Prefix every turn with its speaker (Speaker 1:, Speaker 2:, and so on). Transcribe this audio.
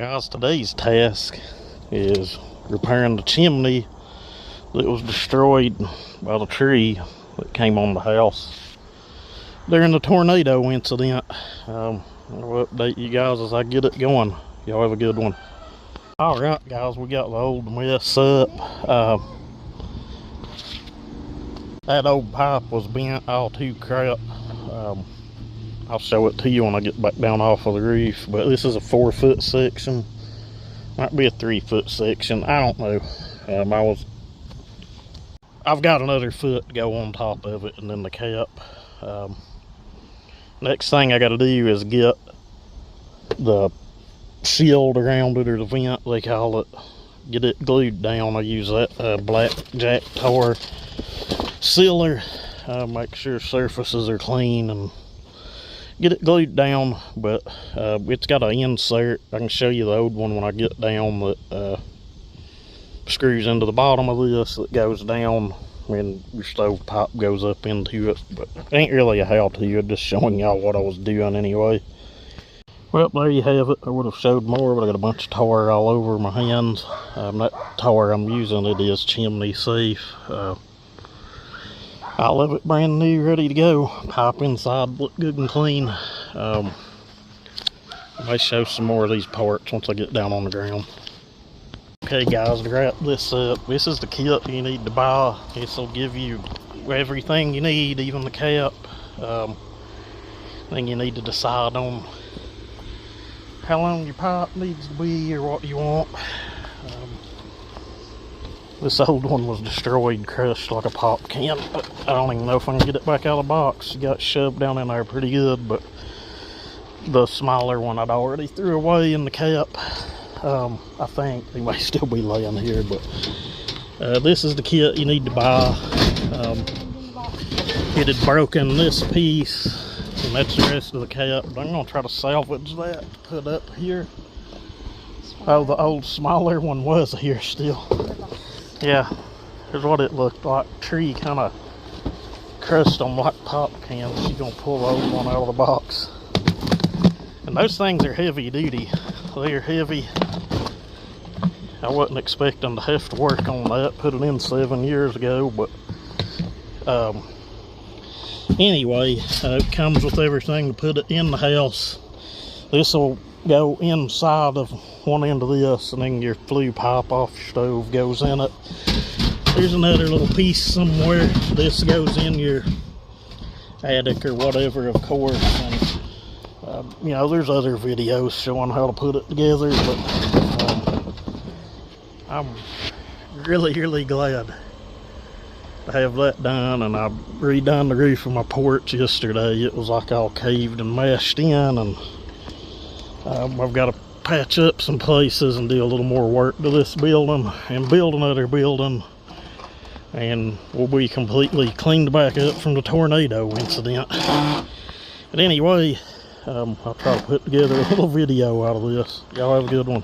Speaker 1: Guys, today's task is repairing the chimney that was destroyed by the tree that came on the house during the tornado incident. I'll update you guys as I get it going. Y'all have a good one. Alright guys, we got the old mess up. That old pipe was bent all to crap. I'll show it to you when I get back down off of the roof, but this is a 4-foot section. Might be a 3-foot section, I don't know. I've got another foot to go on top of it and then the cap. Next thing I gotta do is get the shield around it, or the vent they call it, get it glued down. I use that black jack tar sealer, make sure surfaces are clean and get it glued down. But it's got an insert. I can show you the old one when I get down, that screws into the bottom of this, that goes down when your stove pipe goes up into it. But it ain't really a how-to, I'm just showing y'all what I was doing anyway. Well, there you have it. I would have showed more, but I got a bunch of tar all over my hands. That tar I'm using, it is chimney safe. I love it brand new, ready to go. Pipe inside look good and clean. I may show some more of these parts once I get down on the ground. Okay guys, to wrap this up, this is the kit you need to buy. This will give you everything you need, even the cap. Then you need to decide on how long your pipe needs to be or what you want. This old one was destroyed, crushed like a pop can, but I don't even know if I can get it back out of the box. It got shoved down in there pretty good, but the smaller one I'd already threw away in the cap. I think they may still be laying here, but this is the kit you need to buy. It had broken this piece, and that's the rest of the cap. I'm going to try to salvage that to put up here. Oh, the old smaller one was here still. Yeah, here's what it looked like. Tree kind of crushed them like pop cans. You're going to pull the old one out of the box. And those things are heavy duty. They're heavy. I wasn't expecting to have to work on that. Put it in 7 years ago, but anyway, it comes with everything to put it in the house. This will go inside of one end of this, and then your flue pipe off your stove goes in it. There's another little piece somewhere. This goes in your attic or whatever, of course. And you know, there's other videos showing how to put it together, but I'm really glad to have that done. And I redone the roof of my porch yesterday. It was like all caved and mashed in, and I've got to patch up some places and do a little more work to this building and build another building, and we'll be completely cleaned back up from the tornado incident. But anyway, I'll try to put together a little video out of this. Y'all have a good one.